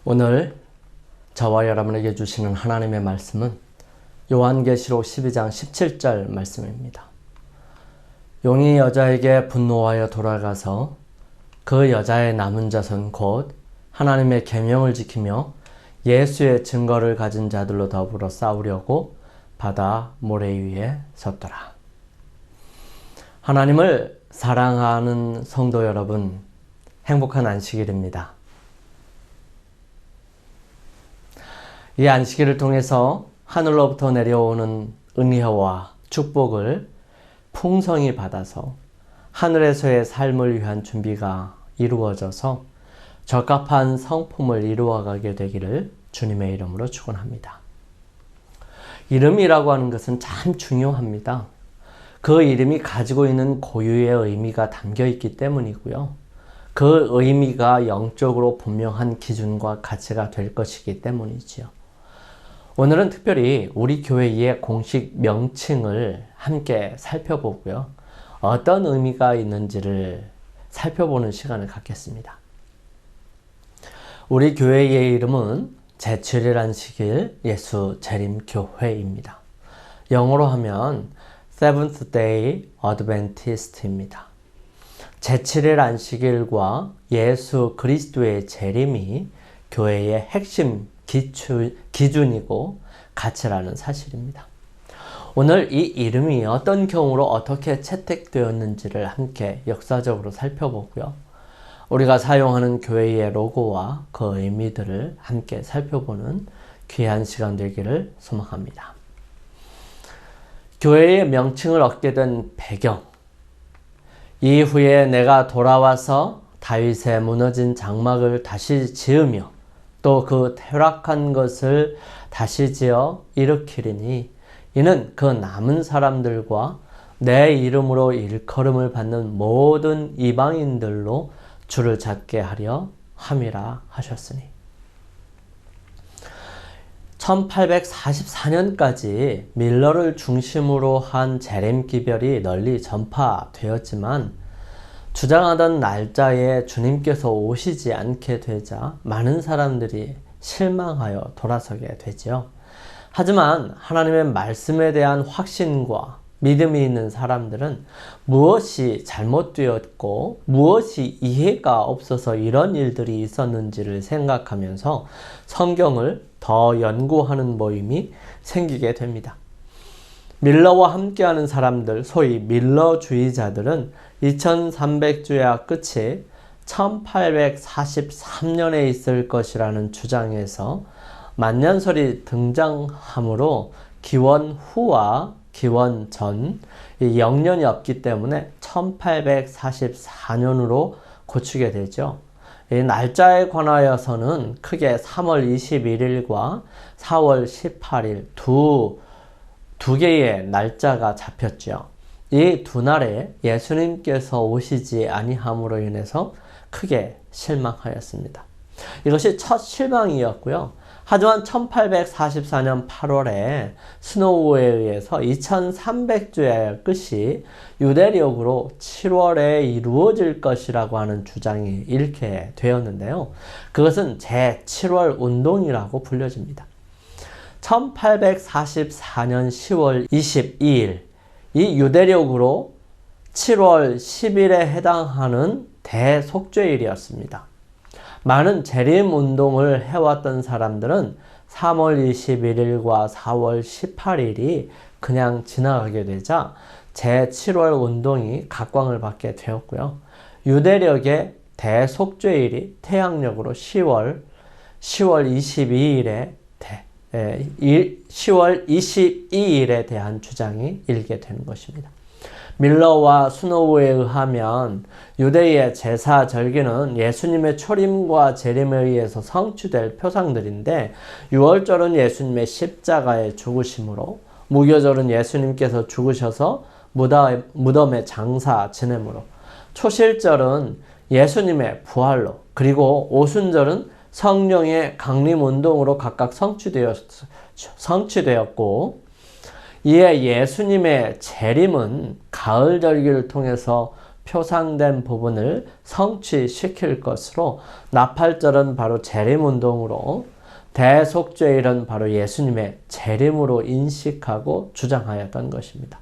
오늘 저와 여러분에게 주시는 하나님의 말씀은 요한계시록 12장 17절 말씀입니다. 용이 여자에게 분노하여 돌아가서 그 여자의 남은 자손 곧 하나님의 계명을 지키며 예수의 증거를 가진 자들로 더불어 싸우려고 바다 모래 위에 섰더라. 하나님을 사랑하는 성도 여러분, 행복한 안식일입니다. 이 안식일을 통해서 하늘로부터 내려오는 은혜와 축복을 풍성히 받아서 하늘에서의 삶을 위한 준비가 이루어져서 적합한 성품을 이루어가게 되기를 주님의 이름으로 축원합니다. 이름이라고 하는 것은 참 중요합니다. 그 이름이 가지고 있는 고유의 의미가 담겨 있기 때문이고요. 그 의미가 영적으로 분명한 기준과 가치가 될 것이기 때문이지요. 오늘은 특별히 우리 교회의 공식 명칭을 함께 살펴보고요. 어떤 의미가 있는지를 살펴보는 시간을 갖겠습니다. 우리 교회의 이름은 제7일 안식일 예수 재림교회입니다. 영어로 하면 Seventh Day Adventist입니다. 제7일 안식일과 예수 그리스도의 재림이 교회의 핵심 기준이고 가치라는 사실입니다. 오늘 이 이름이 어떤 경우로 어떻게 채택되었는지를 함께 역사적으로 살펴보고요. 우리가 사용하는 교회의 로고와 그 의미들을 함께 살펴보는 귀한 시간 되기를 소망합니다. 교회의 명칭을 얻게 된 배경, 이후에 내가 돌아와서 다윗의 무너진 장막을 다시 지으며 또 그 퇴락한 것을 다시 지어 일으키리니 이는 그 남은 사람들과 내 이름으로 일컬음을 받는 모든 이방인들로 주를 찾게 하려 함이라 하셨으니 1844년까지 밀러를 중심으로 한 재림기별이 널리 전파되었지만 주장하던 날짜에 주님께서 오시지 않게 되자 많은 사람들이 실망하여 돌아서게 되죠. 하지만 하나님의 말씀에 대한 확신과 믿음이 있는 사람들은 무엇이 잘못되었고 무엇이 이해가 없어서 이런 일들이 있었는지를 생각하면서 성경을 더 연구하는 모임이 생기게 됩니다. 밀러와 함께하는 사람들, 소위 밀러주의자들은 2300주야 끝이 1843년에 있을 것이라는 주장에서 만년설이 등장하므로 기원 후와 기원 전 영년이 없기 때문에 1844년으로 고치게 되죠. 이 날짜에 관하여서는 크게 3월 21일과 4월 18일 두 개의 날짜가 잡혔죠. 이 두 날에 예수님께서 오시지 아니함으로 인해서 크게 실망하였습니다. 이것이 첫 실망이었고요. 하지만 1844년 8월에 스노우에 의해서 2300주의 끝이 유대력으로 7월에 이루어질 것이라고 하는 주장이 일게 되었는데요. 그것은 제7월 운동이라고 불려집니다. 1844년 10월 22일 이 유대력으로 7월 10일에 해당하는 대속죄일이었습니다. 많은 재림운동을 해왔던 사람들은 3월 21일과 4월 18일이 그냥 지나가게 되자 제7월 운동이 각광을 받게 되었고요. 유대력의 대속죄일이 태양력으로 10월 22일에 대한 주장이 일게 되는 것입니다. 밀러와 스노우에 의하면 유대의 제사 절기는 예수님의 초림과 재림에 의해서 성취될 표상들인데 6월절은 예수님의 십자가의 죽으심으로, 무교절은 예수님께서 죽으셔서 무덤에 장사 지내므로, 초실절은 예수님의 부활로, 그리고 오순절은 성령의 강림운동으로 각각 성취되었고, 이에 예수님의 재림은 가을절기를 통해서 표상된 부분을 성취시킬 것으로 나팔절은 바로 재림운동으로 대속죄일은 바로 예수님의 재림으로 인식하고 주장하였던 것입니다.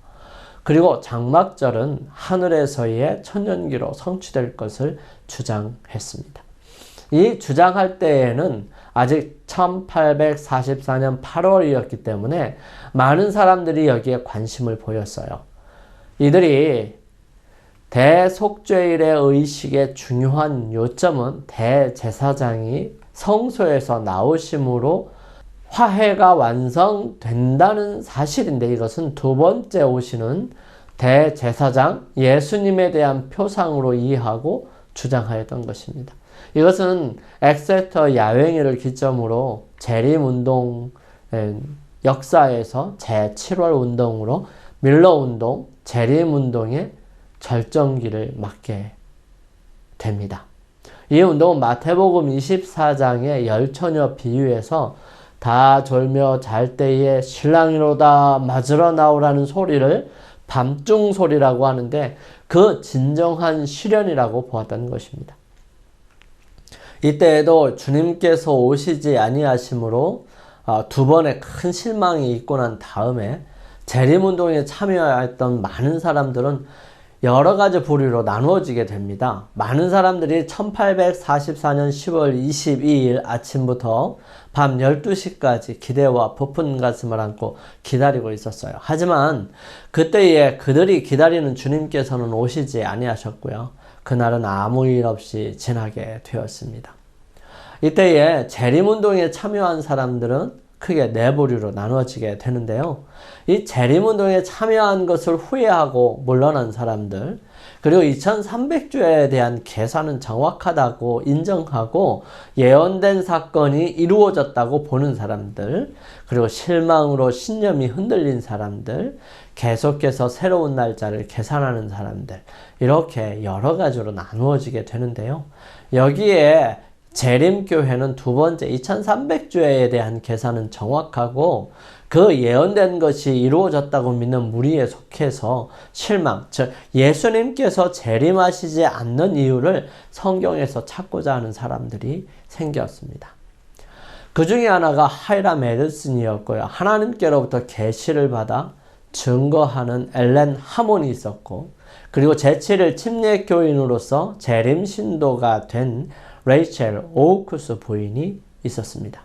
그리고 장막절은 하늘에서의 천년기로 성취될 것을 주장했습니다. 이 주장할 때에는 아직 1844년 8월이었기 때문에 많은 사람들이 여기에 관심을 보였어요. 이들이 대속죄일의 의식의 중요한 요점은 대제사장이 성소에서 나오심으로 화해가 완성된다는 사실인데, 이것은 두 번째 오시는 대제사장 예수님에 대한 표상으로 이해하고 주장하였던 것입니다. 이것은 엑세터 야외회를 기점으로 재림운동 역사에서 제7월 운동으로 밀러운동, 재림운동의 절정기를 맞게 됩니다. 이 운동은 마태복음 24장의 열처녀 비유에서 다 졸며 잘 때에 신랑이로다 맞으러 나오라는 소리를 밤중 소리라고 하는데, 그 진정한 시련이라고 보았다는 것입니다. 이때에도 주님께서 오시지 아니하심으로 두 번의 큰 실망이 있고 난 다음에 재림운동에 참여했던 많은 사람들은 여러 가지 부류로 나누어지게 됩니다. 많은 사람들이 1844년 10월 22일 아침부터 밤 12시까지 기대와 부푼 가슴을 안고 기다리고 있었어요. 하지만 그때에 그들이 기다리는 주님께서는 오시지 아니하셨고요. 그날은 아무 일 없이 지나게 되었습니다. 이때에 재림운동에 참여한 사람들은 크게 네 부류로 나누어지게 되는데요. 이 재림운동에 참여한 것을 후회하고 물러난 사람들, 그리고 2300주에 대한 계산은 정확하다고 인정하고 예언된 사건이 이루어졌다고 보는 사람들, 그리고 실망으로 신념이 흔들린 사람들, 계속해서 새로운 날짜를 계산하는 사람들, 이렇게 여러 가지로 나누어지게 되는데요. 여기에 재림교회는 두 번째 2300주에 대한 계산은 정확하고 그 예언된 것이 이루어졌다고 믿는 무리에 속해서 실망, 즉 예수님께서 재림하시지 않는 이유를 성경에서 찾고자 하는 사람들이 생겼습니다. 그 중에 하나가 하이람 에드슨이었고요. 하나님께로부터 계시를 받아 증거하는 엘렌 하몬이 있었고, 그리고 제7일 침례교인으로서 재림 신도가 된 레이첼 오우쿠스 부인이 있었습니다.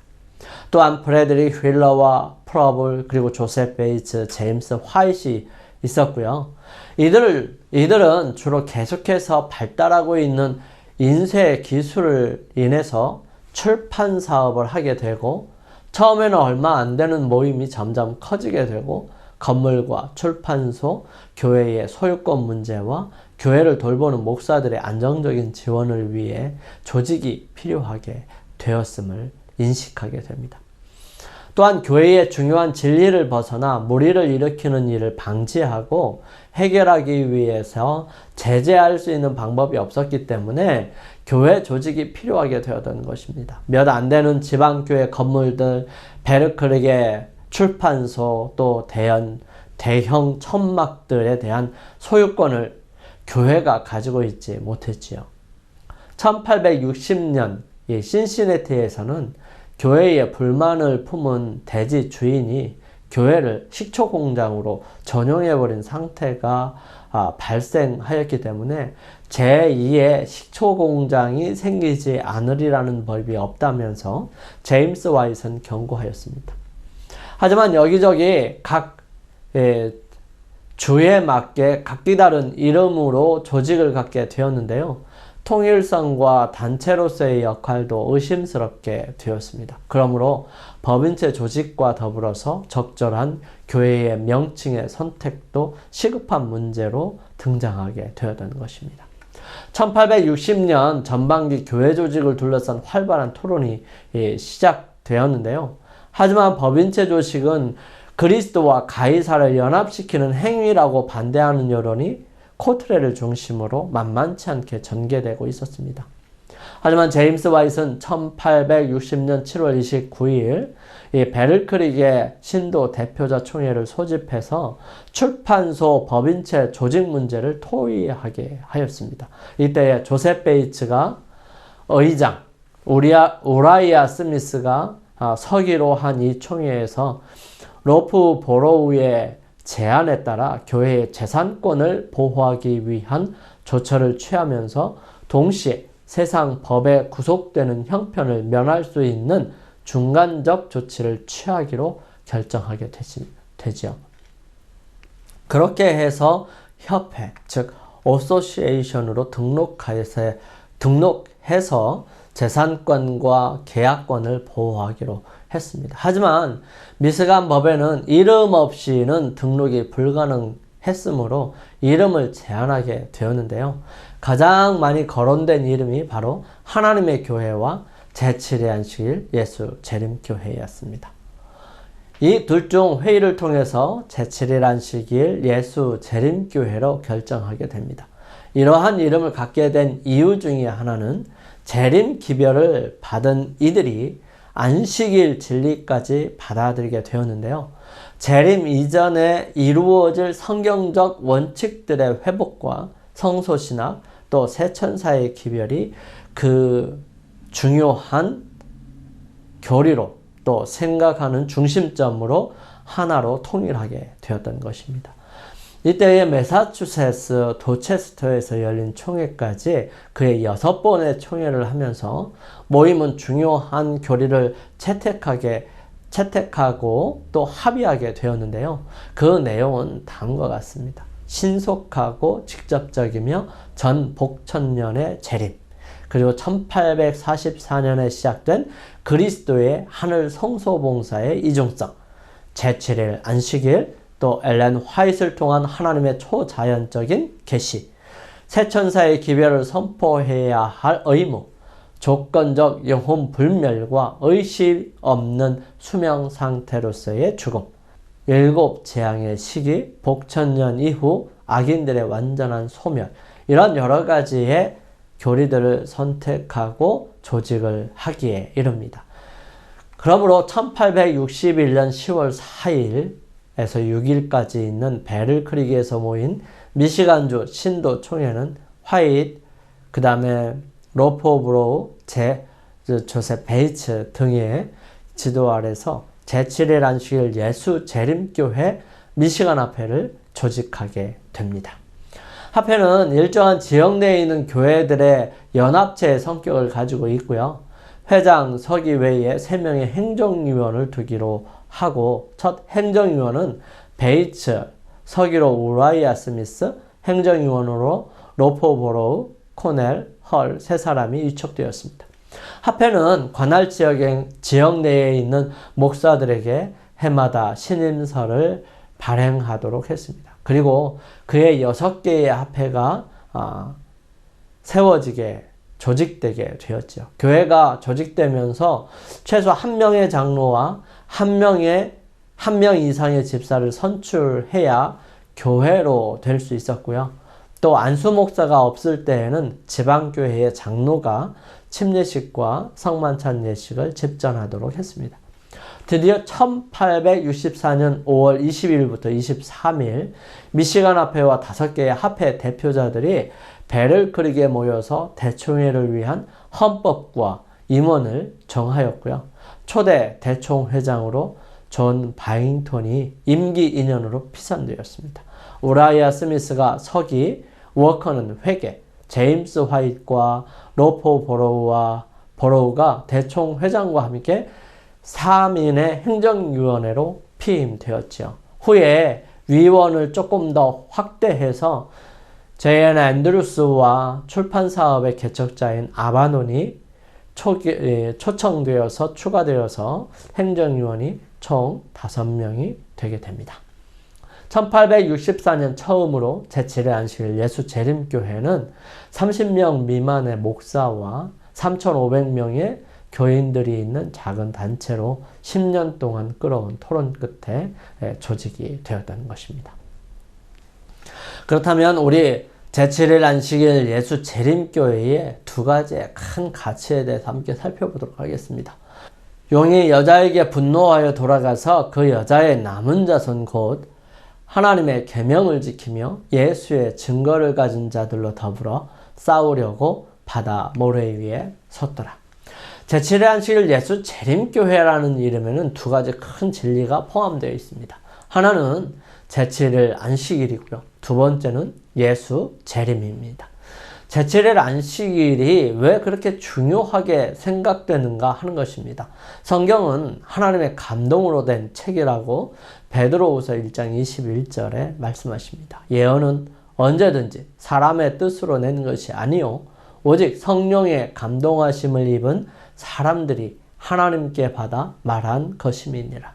또한 프레드릭 휠러와 프러블, 그리고 조셉 베이츠, 제임스 화이트이 있었고요. 이들은 주로 계속해서 발달하고 있는 인쇄 기술을 인해서 출판 사업을 하게 되고, 처음에는 얼마 안 되는 모임이 점점 커지게 되고, 건물과 출판소, 교회의 소유권 문제와 교회를 돌보는 목사들의 안정적인 지원을 위해 조직이 필요하게 되었음을 인식하게 됩니다. 또한 교회의 중요한 진리를 벗어나 무리를 일으키는 일을 방지하고 해결하기 위해서 제재할 수 있는 방법이 없었기 때문에 교회 조직이 필요하게 되었던 것입니다. 몇 안 되는 지방교회 건물들, 베르크릭의 출판소, 또 대형 천막들에 대한 소유권을 교회가 가지고 있지 못했지요. 1860년 신시내티에서는 교회에 불만을 품은 대지 주인이 교회를 식초 공장으로 전용해버린 상태가 발생하였기 때문에 제2의 식초 공장이 생기지 않으리라는 법이 없다면서 제임스 와이트는 경고하였습니다. 하지만 여기저기 각 주에 맞게 각기 다른 이름으로 조직을 갖게 되었는데요. 통일성과 단체로서의 역할도 의심스럽게 되었습니다. 그러므로 법인체 조직과 더불어서 적절한 교회의 명칭의 선택도 시급한 문제로 등장하게 되었던 것입니다. 1860년 전반기 교회 조직을 둘러싼 활발한 토론이 시작되었는데요. 하지만 법인체 조직은 그리스도와 가이사를 연합시키는 행위라고 반대하는 여론이 코트레를 중심으로 만만치 않게 전개되고 있었습니다. 하지만 제임스 와이트는 1860년 7월 29일 이 베를크릭의 신도 대표자 총회를 소집해서 출판소 법인체 조직 문제를 토의하게 하였습니다. 이때 조셉 베이츠가 의장, 우라이아 스미스가 서기로 한 이 총회에서 로프 보로우의 제안에 따라 교회의 재산권을 보호하기 위한 조처를 취하면서 동시에 세상 법에 구속되는 형편을 면할 수 있는 중간적 조치를 취하기로 결정하게 되죠. 그렇게 해서 협회, 즉 어소시에이션으로 등록해서 재산권과 계약권을 보호하기로 했습니다. 하지만 미시간 법에는 이름 없이는 등록이 불가능했으므로 이름을 제한하게 되었는데요. 가장 많이 거론된 이름이 바로 하나님의 교회와 제7의 안식일 예수 재림교회였습니다. 이 둘 중 회의를 통해서 제7일 안식일 예수 재림교회로 결정하게 됩니다. 이러한 이름을 갖게 된 이유 중에 하나는 재림 기별을 받은 이들이 안식일 진리까지 받아들이게 되었는데요. 재림 이전에 이루어질 성경적 원칙들의 회복과 성소신학 또 새천사의 기별이 그 중요한 교리로 또 생각하는 중심점으로 하나로 통일하게 되었던 것입니다. 이때의 매사추세츠 도체스터에서 열린 총회까지 그의 6번의 총회를 하면서 모임은 중요한 교리를 채택하고 또 합의하게 되었는데요. 그 내용은 다음과 같습니다. 신속하고 직접적이며 전복천년의 재림, 그리고 1844년에 시작된 그리스도의 하늘 성소봉사의 이중성, 제7일 안식일, 또 엘렌 화이트를 통한 하나님의 초자연적인 계시, 새천사의 기별을 선포해야 할 의무, 조건적 영혼 불멸과 의심 없는 수명 상태로서의 죽음, 7 재앙의 시기, 복천년 이후 악인들의 완전한 소멸, 이런 여러 가지의 교리들을 선택하고 조직을 하기에 이릅니다. 그러므로 1861년 10월 4일에서 6일까지 있는 베를크릭에서 모인 미시간주 신도 총회는 화이트, 그 다음에 로포브로우, 조셉 베이츠 등의 지도 아래서 제7일 안식일 예수 재림교회 미시간 합회를 조직하게 됩니다. 합회는 일정한 지역 내에 있는 교회들의 연합체의 성격을 가지고 있고요. 회장, 서기 외에 3명의 행정위원을 두기로 하고, 첫 행정위원은 베이츠, 서기로 우라이아 스미스, 행정위원으로 로포보로우, 코넬, 헐 3사람이 위촉되었습니다. 합회는 관할 지역 내에 있는 목사들에게 해마다 신임서를 발행하도록 했습니다. 그리고 그의 6개의 합회가 조직되게 되었죠. 교회가 조직되면서 최소 1명의 장로와 1명 이상의 집사를 선출해야 교회로 될 수 있었고요. 또 안수 목사가 없을 때에는 지방교회의 장로가 침례식과 성만찬 예식을 집전하도록 했습니다. 드디어 1864년 5월 20일부터 23일 미시간 합회와 5개의 합회 대표자들이 베를크릭에 모여서 대총회를 위한 헌법과 임원을 정하였고요. 초대 대총회장으로 존 바잉턴이 임기 2년으로 피선되었습니다. 우라이아 스미스가 서기, 워커는 회계, 제임스 화이트과 로포 보로우가 대총회장과 함께 3인의 행정위원회로 피임되었죠. 후에 위원을 조금 더 확대해서 제인 앤드루스와 출판사업의 개척자인 아바논이 초청되어서 추가되어서 행정위원이 총 5명이 되게 됩니다. 1864년 처음으로 제7의 안식일 예수 재림교회는 30명 미만의 목사와 3,500명의 교인들이 있는 작은 단체로 10년 동안 끌어온 토론 끝에 조직이 되었다는 것입니다. 그렇다면 우리 제7일 안식일 예수 재림교회의 두 가지의 큰 가치에 대해서 함께 살펴보도록 하겠습니다. 용이 여자에게 분노하여 돌아가서 그 여자의 남은 자손 곧 하나님의 계명을 지키며 예수의 증거를 가진 자들로 더불어 싸우려고 바다 모래 위에 섰더라. 제7일 안식일 예수 재림교회라는 이름에는 두 가지 큰 진리가 포함되어 있습니다. 하나는 제7일 안식일이고요. 두 번째는 예수 재림입니다. 제7일 안식일이 왜 그렇게 중요하게 생각되는가 하는 것입니다. 성경은 하나님의 감동으로 된 책이라고 베드로후서 1장 21절에 말씀하십니다. 예언은 언제든지 사람의 뜻으로 낸 것이 아니요 오직 성령의 감동하심을 입은 사람들이 하나님께 받아 말한 것임이니라.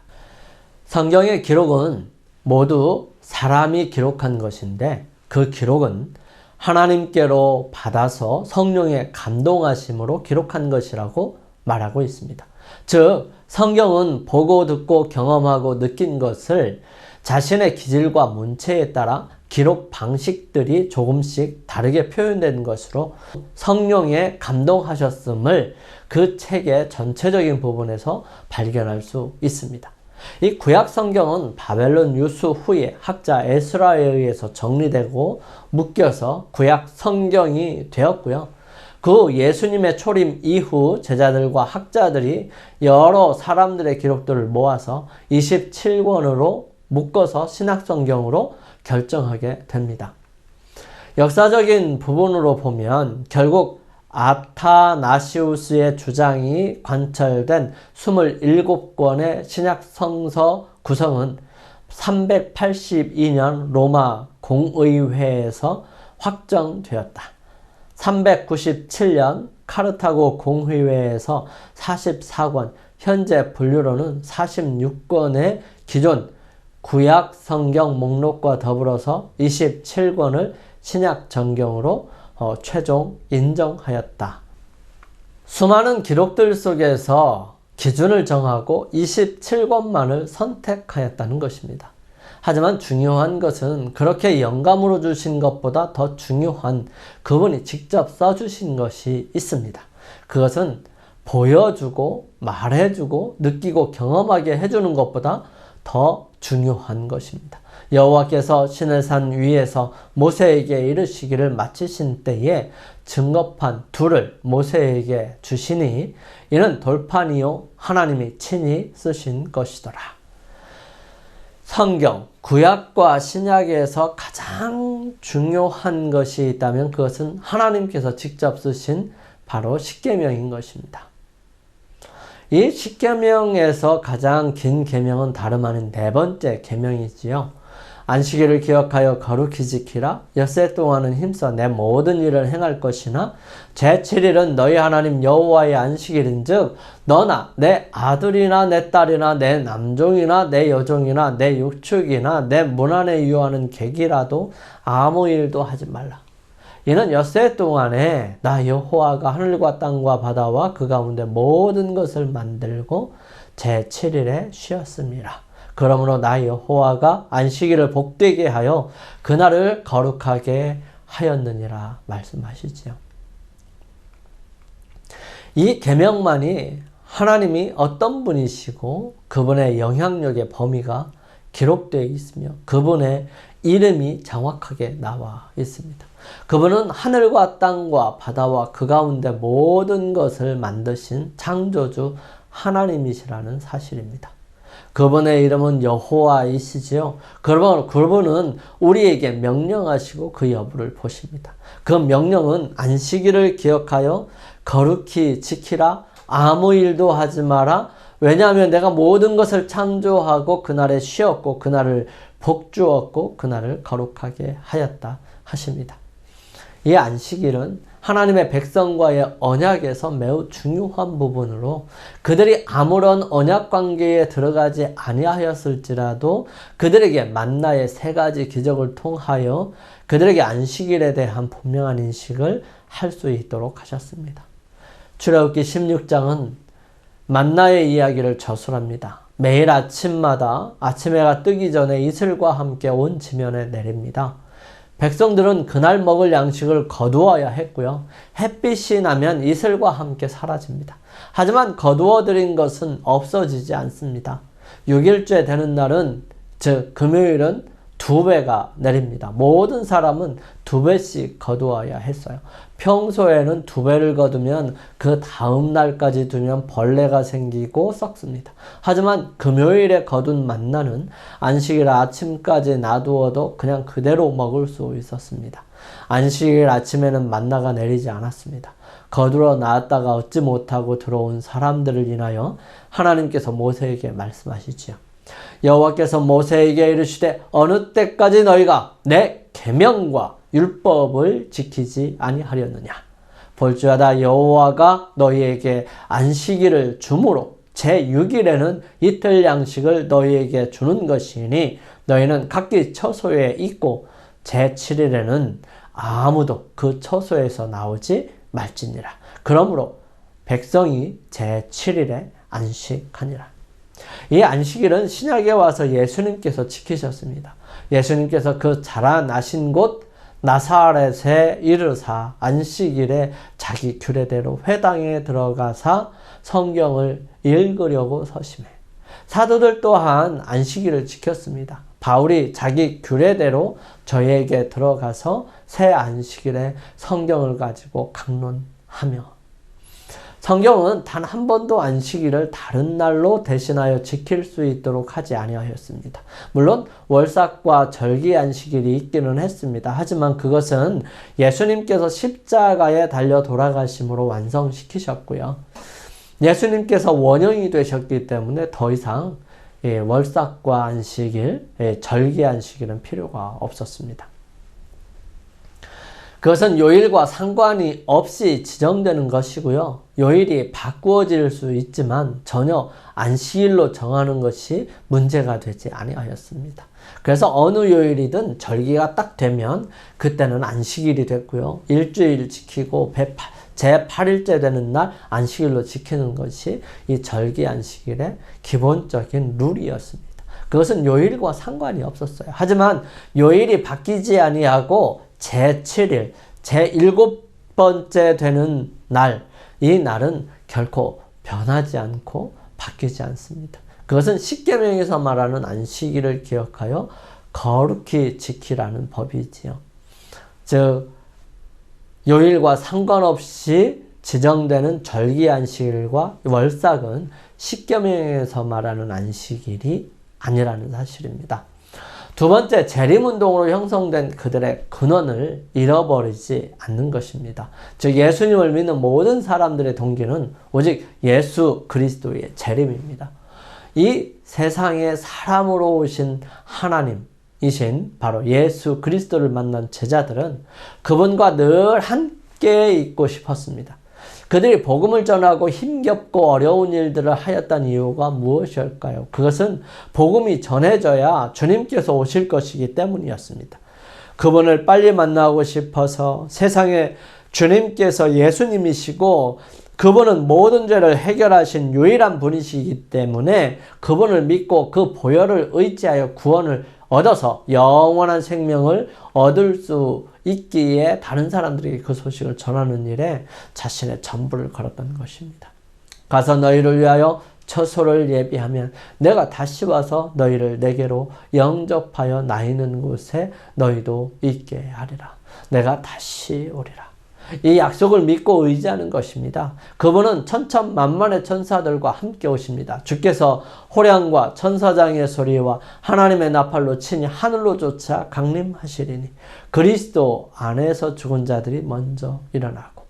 성경의 기록은 모두 사람이 기록한 것인데 그 기록은 하나님께로 받아서 성령의 감동하심으로 기록한 것이라고 말하고 있습니다. 즉 성경은 보고 듣고 경험하고 느낀 것을 자신의 기질과 문체에 따라 기록 방식들이 조금씩 다르게 표현된 것으로 성령의 감동하셨음을 그 책의 전체적인 부분에서 발견할 수 있습니다. 이 구약 성경은 바벨론 유수 후에 학자 에스라에 의해서 정리되고 묶여서 구약 성경이 되었고요. 그 예수님의 초림 이후 제자들과 학자들이 여러 사람들의 기록들을 모아서 27권으로 묶어서 신약성경으로 결정하게 됩니다. 역사적인 부분으로 보면 결국 아타나시우스의 주장이 관철된 27권의 신약 성서 구성은 382년 로마 공의회에서 확정되었다. 397년 카르타고 공의회에서 44권, 현재 분류로는 46권의 기존 구약 성경 목록과 더불어서 27권을 신약 정경으로 최종 인정하였다. 수많은 기록들 속에서 기준을 정하고 27권만을 선택하였다는 것입니다. 하지만 중요한 것은 그렇게 영감으로 주신 것보다 더 중요한 그분이 직접 써주신 것이 있습니다. 그것은 보여주고 말해주고 느끼고 경험하게 해주는 것보다 더 중요한 것입니다. 여호와께서 시내산 위에서 모세에게 이르시기를 마치신 때에 증거판 둘을 모세에게 주시니 이는 돌판이요 하나님이 친히 쓰신 것이더라. 성경, 구약과 신약에서 가장 중요한 것이 있다면 그것은 하나님께서 직접 쓰신 바로 십계명인 것입니다. 이 십계명에서 가장 긴 계명은 다름 아닌 네 번째 계명이지요. 안식일을 기억하여 거룩히 지키라. 엿새 동안은 힘써 내 모든 일을 행할 것이나 제7일은 너희 하나님 여호와의 안식일인즉 너나 내 아들이나 내 딸이나 내 남종이나 내 여종이나 내 육축이나 내 문 안에 유하는 객이라도 아무 일도 하지 말라. 이는 엿새 동안에 나 여호와가 하늘과 땅과 바다와 그 가운데 모든 것을 만들고 제7일에 쉬었습니다. 그러므로 나 여호와가 안식일을 복되게 하여 그날을 거룩하게 하였느니라 말씀하시지요. 이 계명만이 하나님이 어떤 분이시고 그분의 영향력의 범위가 기록되어 있으며 그분의 이름이 정확하게 나와 있습니다. 그분은 하늘과 땅과 바다와 그 가운데 모든 것을 만드신 창조주 하나님이시라는 사실입니다. 그분의 이름은 여호와이시지요. 그분은 우리에게 명령하시고 그 여부를 보십니다. 그 명령은 안식일을 기억하여 거룩히 지키라. 아무 일도 하지 마라. 왜냐하면 내가 모든 것을 창조하고 그날에 쉬었고 그날을 복주었고 그날을 거룩하게 하였다 하십니다. 이 안식일은 하나님의 백성과의 언약에서 매우 중요한 부분으로 그들이 아무런 언약 관계에 들어가지 아니하였을지라도 그들에게 만나의 세 가지 기적을 통하여 그들에게 안식일에 대한 분명한 인식을 할 수 있도록 하셨습니다. 출애굽기 16장은 만나의 이야기를 저술합니다. 매일 아침마다 아침 해가 뜨기 전에 이슬과 함께 온 지면에 내립니다. 백성들은 그날 먹을 양식을 거두어야 했고요. 햇빛이 나면 이슬과 함께 사라집니다. 하지만 거두어들인 것은 없어지지 않습니다. 6일째 되는 날은, 즉 금요일은 2배가 내립니다. 모든 사람은 2배씩 거두어야 했어요. 평소에는 2배를 거두면 그 다음 날까지 두면 벌레가 생기고 썩습니다. 하지만 금요일에 거둔 만나는 안식일 아침까지 놔두어도 그냥 그대로 먹을 수 있었습니다. 안식일 아침에는 만나가 내리지 않았습니다. 거두러 나왔다가 얻지 못하고 들어온 사람들을 인하여 하나님께서 모세에게 말씀하시지요. 여호와께서 모세에게 이르시되 어느 때까지 너희가 내 계명과 율법을 지키지 아니하려느냐. 볼지어다 여호와가 너희에게 안식일을 주므로 제6일에는 이틀 양식을 너희에게 주는 것이니 너희는 각기 처소에 있고 제7일에는 아무도 그 처소에서 나오지 말지니라. 그러므로 백성이 제7일에 안식하니라. 이 안식일은 신약에 와서 예수님께서 지키셨습니다. 예수님께서 그 자라나신 곳 나사렛에 이르사 안식일에 자기 규례대로 회당에 들어가사 성경을 읽으려고 서심해. 사도들 또한 안식일을 지켰습니다. 바울이 자기 규례대로 저희에게 들어가서 새 안식일에 성경을 가지고 강론하며, 성경은 단 한 번도 안식일을 다른 날로 대신하여 지킬 수 있도록 하지 아니하였습니다. 물론 월삭과 절기 안식일이 있기는 했습니다. 하지만 그것은 예수님께서 십자가에 달려 돌아가심으로 완성시키셨고요. 예수님께서 원형이 되셨기 때문에 더 이상 월삭과 안식일, 절기 안식일은 필요가 없었습니다. 그것은 요일과 상관이 없이 지정되는 것이고요. 요일이 바꾸어질 수 있지만 전혀 안식일로 정하는 것이 문제가 되지 아니하였습니다. 그래서 어느 요일이든 절기가 딱 되면 그때는 안식일이 됐고요. 일주일 지키고 제8일째 되는 날 안식일로 지키는 것이 이 절기 안식일의 기본적인 룰이었습니다. 그것은 요일과 상관이 없었어요. 하지만 요일이 바뀌지 아니하고 제7일, 제7번째 되는 날, 이 날은 결코 변하지 않고 바뀌지 않습니다. 그것은 십계명에서 말하는 안식일을 기억하여 거룩히 지키라는 법이지요. 즉 요일과 상관없이 지정되는 절기 안식일과 월삭은 십계명에서 말하는 안식일이 아니라는 사실입니다. 두 번째, 재림운동으로 형성된 그들의 근원을 잃어버리지 않는 것입니다. 즉 예수님을 믿는 모든 사람들의 동기는 오직 예수 그리스도의 재림입니다. 이 세상에 사람으로 오신 하나님이신 바로 예수 그리스도를 만난 제자들은 그분과 늘 함께 있고 싶었습니다. 그들이 복음을 전하고 힘겹고 어려운 일들을 하였던 이유가 무엇일까요? 그것은 복음이 전해져야 주님께서 오실 것이기 때문이었습니다. 그분을 빨리 만나고 싶어서 세상에 주님께서 예수님이시고 그분은 모든 죄를 해결하신 유일한 분이시기 때문에 그분을 믿고 그 보혈을 의지하여 구원을 얻어서 영원한 생명을 얻을 수 있기에 다른 사람들에게 그 소식을 전하는 일에 자신의 전부를 걸었던 것입니다. 가서 너희를 위하여 처소를 예비하면 내가 다시 와서 너희를 내게로 영접하여 나 있는 곳에 너희도 있게 하리라. 내가 다시 오리라. 이 약속을 믿고 의지하는 것입니다. 그분은 천천만만의 천사들과 함께 오십니다. 주께서 호령과 천사장의 소리와 하나님의 나팔로 친히 하늘로 쫓아 강림하시리니 그리스도 안에서 죽은 자들이 먼저 일어나고,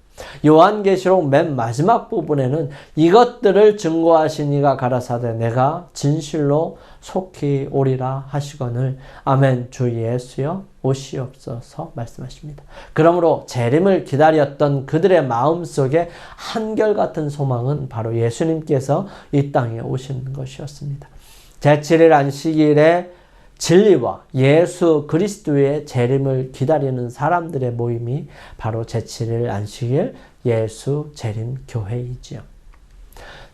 요한계시록 맨 마지막 부분에는 이것들을 증거하신 이가 가라사대 내가 진실로 속히 오리라 하시거늘 아멘. 주 예수여 오시옵소서 말씀하십니다. 그러므로 재림을 기다렸던 그들의 마음속에 한결같은 소망은 바로 예수님께서 이 땅에 오시는 것이었습니다. 제7일 안식일에 진리와 예수 그리스도의 재림을 기다리는 사람들의 모임이 바로 제7일 안식일 예수 재림 교회이지요.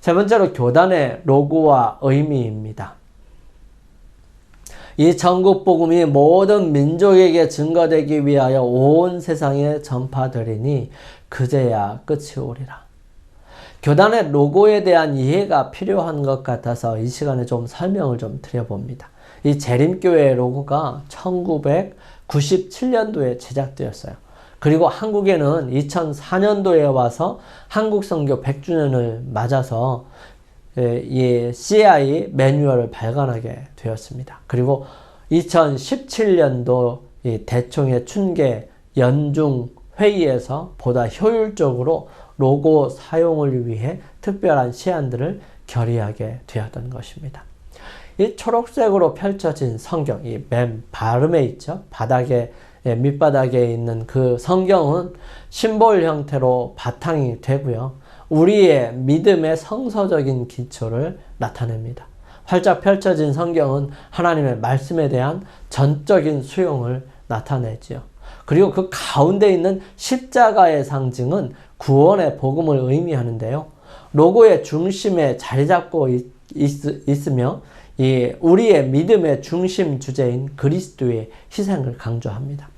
세 번째로 교단의 로고와 의미입니다. 이 전국 복음이 모든 민족에게 증거되기 위하여 온 세상에 전파되리니 그제야 끝이 오리라. 교단의 로고에 대한 이해가 필요한 것 같아서 이 시간에 좀 설명을 좀 드려봅니다. 이 재림교회 로고가 1997년도에 제작되었어요. 그리고 한국에는 2004년도에 와서 한국선교 100주년을 맞아서 이 CI 매뉴얼을 발간하게 되었습니다. 그리고 2017년도 이 대총회 춘계 연중 회의에서 보다 효율적으로 로고 사용을 위해 특별한 시안들을 결의하게 되었던 것입니다. 이 초록색으로 펼쳐진 성경, 이 맨 바름에 있죠. 바닥에, 밑바닥에 있는 그 성경은 심볼 형태로 바탕이 되고요. 우리의 믿음의 성서적인 기초를 나타냅니다. 활짝 펼쳐진 성경은 하나님의 말씀에 대한 전적인 수용을 나타내지요. 그리고 그 가운데 있는 십자가의 상징은 구원의 복음을 의미하는데요. 로고의 중심에 자리 잡고 있으며 우리의 믿음의 중심 주제인 그리스도의 희생을 강조합니다.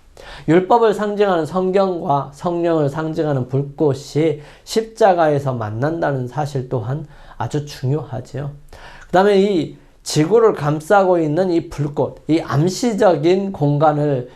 율법을 상징하는 성경과 성령을 상징하는 불꽃이 십자가에서 만난다는 사실 또한 아주 중요하지요. 그 다음에 이 지구를 감싸고 있는 이 불꽃, 이 암시적인 공간을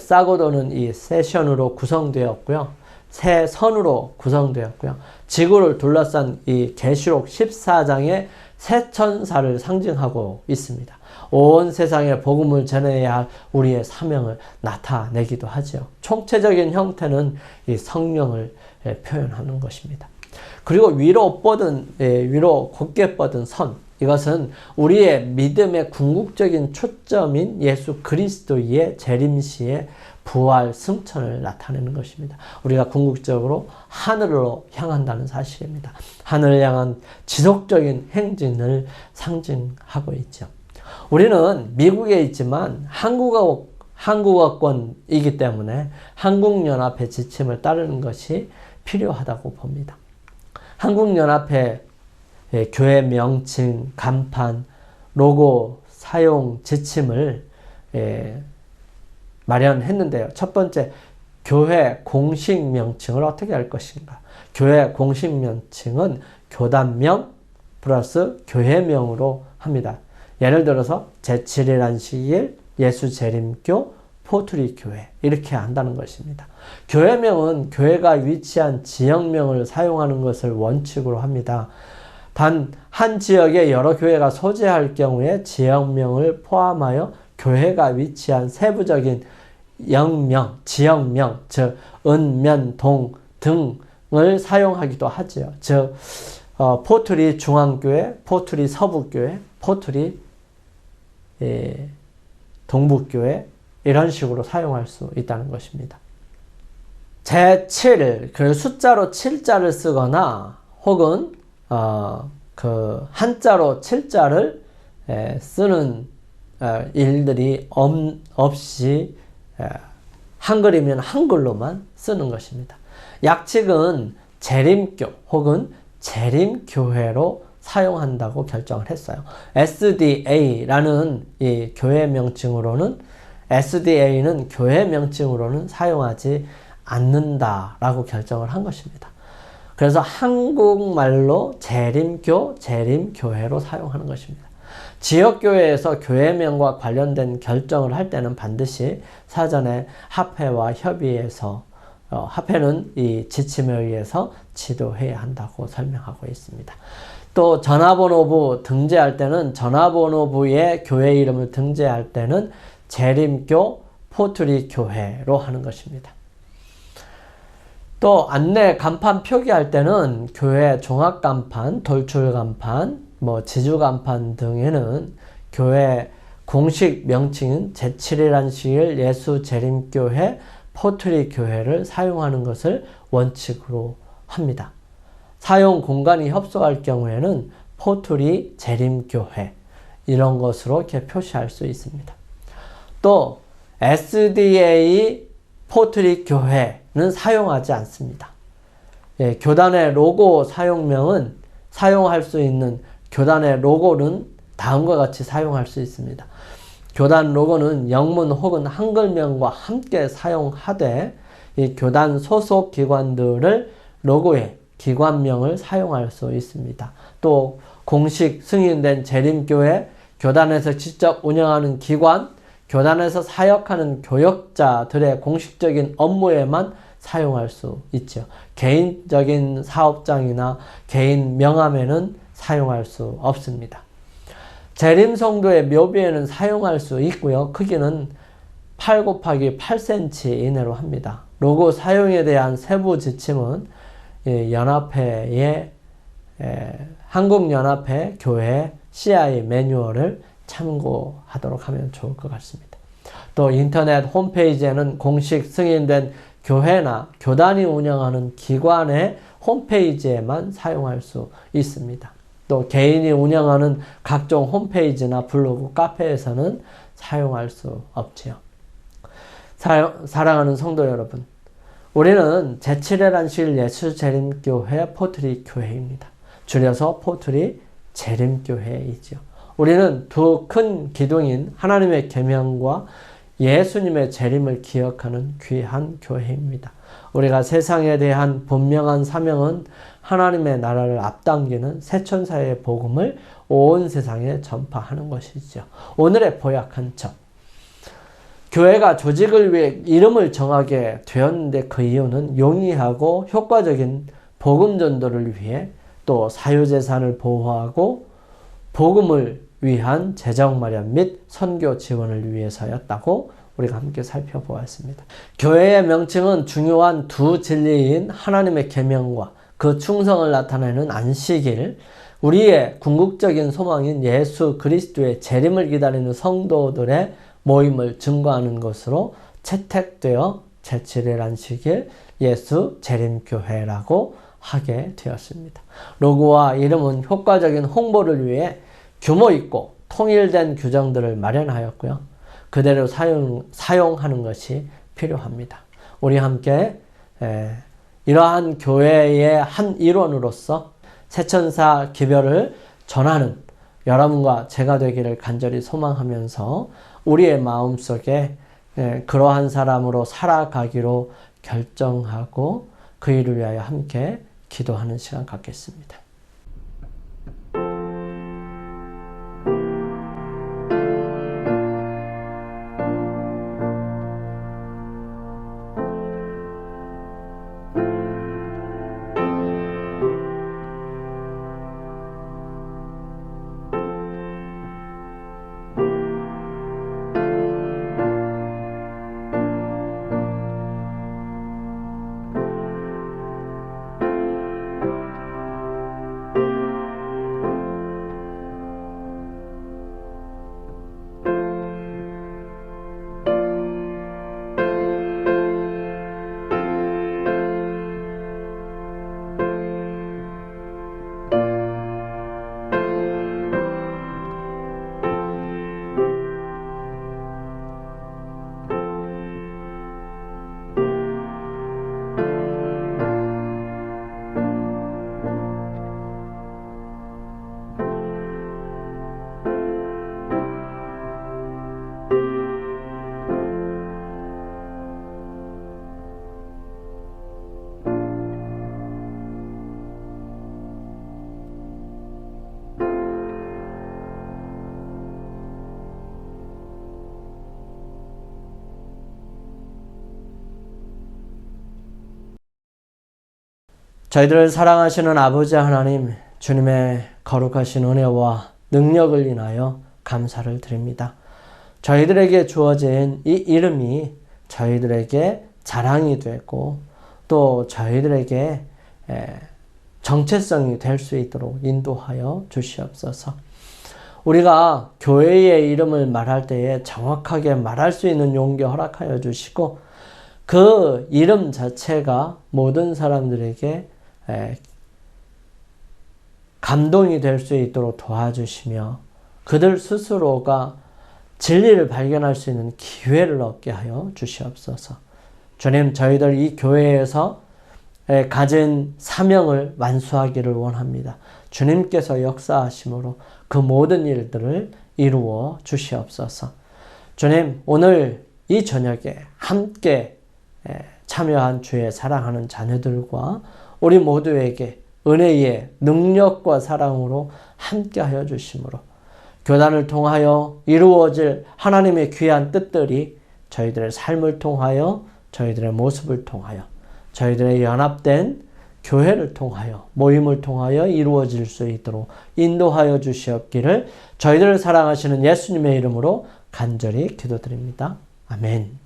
싸고 도는 이 세션으로 구성되었고요. 세 선으로 구성되었고요. 지구를 둘러싼 이 계시록 14장의 새 천사를 상징하고 있습니다. 온 세상에 복음을 전해야 할 우리의 사명을 나타내기도 하죠. 총체적인 형태는 이 성령을 표현하는 것입니다. 그리고 위로 곧게 뻗은 선, 이것은 우리의 믿음의 궁극적인 초점인 예수 그리스도의 재림시의 부활 승천을 나타내는 것입니다. 우리가 궁극적으로 하늘로 향한다는 사실입니다. 하늘을 향한 지속적인 행진을 상징하고 있죠. 우리는 미국에 있지만 한국어권이기 때문에 한국연합회 지침을 따르는 것이 필요하다고 봅니다. 한국연합회 교회 명칭, 간판, 로고 사용 지침을 마련했는데요. 첫 번째, 교회 공식 명칭을 어떻게 할 것인가? 교회 공식 명칭은 교단명 플러스 교회명으로 합니다. 예를 들어서 제7일 안식일, 예수 재림교, 포트리 교회 이렇게 한다는 것입니다. 교회명은 교회가 위치한 지역명을 사용하는 것을 원칙으로 합니다. 단 한 지역에 여러 교회가 소재할 경우에 지역명을 포함하여 교회가 위치한 세부적인 영명, 지역명, 즉 은, 동 등을 사용하기도 하죠. 즉 포트리 중앙교회, 포트리 서북교회, 포트리 동북교회 이런 식으로 사용할 수 있다는 것입니다. 제7, 그 숫자로 7자를 쓰거나 혹은 그 한자로 7자를 쓰는 일들이 없이 한글이면 한글로만 쓰는 것입니다. 약칙은 재림교 혹은 재림교회로 사용한다고 결정을 했어요. SDA라는 이 교회 명칭으로는 SDA는 교회 명칭으로는 사용하지 않는다라고 결정을 한 것입니다. 그래서 한국말로 재림교, 재림교회로 사용하는 것입니다. 지역교회에서 교회명과 관련된 결정을 할 때는 반드시 사전에 합회와 협의해서 합회는 이 지침에 의해서 지도해야 한다고 설명하고 있습니다. 또 전화번호부 등재할 때는 전화번호부에 교회 이름을 등재할 때는 재림교 포트리 교회로 하는 것입니다. 또 안내 간판 표기할 때는 교회 종합간판, 돌출간판, 지주간판 등에는 교회 공식 명칭은 제7일 안식일 예수 재림교회 포트리 교회를 사용하는 것을 원칙으로 합니다. 사용 공간이 협소할 경우에는 포트리 재림교회 이런 것으로 이렇게 표시할 수 있습니다. 또 SDA 포트리 교회는 사용하지 않습니다. 교단의 로고 사용명은 사용할 수 있는 교단의 로고는 다음과 같이 사용할 수 있습니다. 교단 로고는 영문 혹은 한글명과 함께 사용하되 이 교단 소속 기관들을 로고에 기관명을 사용할 수 있습니다. 또 공식 승인된 재림교회, 교단에서 직접 운영하는 기관, 교단에서 사역하는 교역자들의 공식적인 업무에만 사용할 수 있죠. 개인적인 사업장이나 개인 명함에는 사용할 수 없습니다. 재림성도의 묘비에는 사용할 수 있고요. 크기는 8x8cm 이내로 합니다. 로고 사용에 대한 세부 지침은 연합회의 한국연합회 교회 CI 매뉴얼을 참고하도록 하면 좋을 것 같습니다. 또 인터넷 홈페이지에는 공식 승인된 교회나 교단이 운영하는 기관의 홈페이지에만 사용할 수 있습니다. 또 개인이 운영하는 각종 홈페이지나 블로그, 카페에서는 사용할 수 없지요. 사랑하는 성도 여러분, 우리는 제7일 안식일 예수재림교회 포트리 교회입니다. 줄여서 포트리 재림교회이죠. 우리는 두 큰 기둥인 하나님의 계명과 예수님의 재림을 기억하는 귀한 교회입니다. 우리가 세상에 대한 분명한 사명은 하나님의 나라를 앞당기는 새천사의 복음을 온 세상에 전파하는 것이죠. 오늘의 보약한 점. 교회가 조직을 위해 이름을 정하게 되었는데 그 이유는 용이하고 효과적인 복음 전도를 위해 또 사유재산을 보호하고 복음을 위한 재정 마련 및 선교 지원을 위해서였다고 우리가 함께 살펴보았습니다. 교회의 명칭은 중요한 두 진리인 하나님의 계명과 그 충성을 나타내는 안식일, 우리의 궁극적인 소망인 예수 그리스도의 재림을 기다리는 성도들의 모임을 증거하는 것으로 채택되어 제7일 안식일 예수 재림교회라고 하게 되었습니다. 로고와 이름은 효과적인 홍보를 위해 규모 있고 통일된 규정들을 마련하였고요. 그대로 사용하는 것이 필요합니다. 우리 함께 이러한 교회의 한 일원으로서 새천사 기별을 전하는 여러분과 제가 되기를 간절히 소망하면서 우리의 마음속에 그러한 사람으로 살아가기로 결정하고 그 일을 위하여 함께 기도하는 시간 갖겠습니다. 저희들을 사랑하시는 아버지 하나님, 주님의 거룩하신 은혜와 능력을 인하여 감사를 드립니다. 저희들에게 주어진 이 이름이 저희들에게 자랑이 되고 또 저희들에게 정체성이 될 수 있도록 인도하여 주시옵소서. 우리가 교회의 이름을 말할 때에 정확하게 말할 수 있는 용기 허락하여 주시고 그 이름 자체가 모든 사람들에게 감동이 될 수 있도록 도와주시며 그들 스스로가 진리를 발견할 수 있는 기회를 얻게 하여 주시옵소서. 주님, 저희들 이 교회에서 가진 사명을 완수하기를 원합니다. 주님께서 역사하심으로 그 모든 일들을 이루어 주시옵소서. 주님, 오늘 이 저녁에 함께 참여한 주의 사랑하는 자녀들과 우리 모두에게 은혜의 능력과 사랑으로 함께하여 주심으로 교단을 통하여 이루어질 하나님의 귀한 뜻들이 저희들의 삶을 통하여, 저희들의 모습을 통하여, 저희들의 연합된 교회를 통하여, 모임을 통하여 이루어질 수 있도록 인도하여 주시옵기를 저희들을 사랑하시는 예수님의 이름으로 간절히 기도드립니다. 아멘.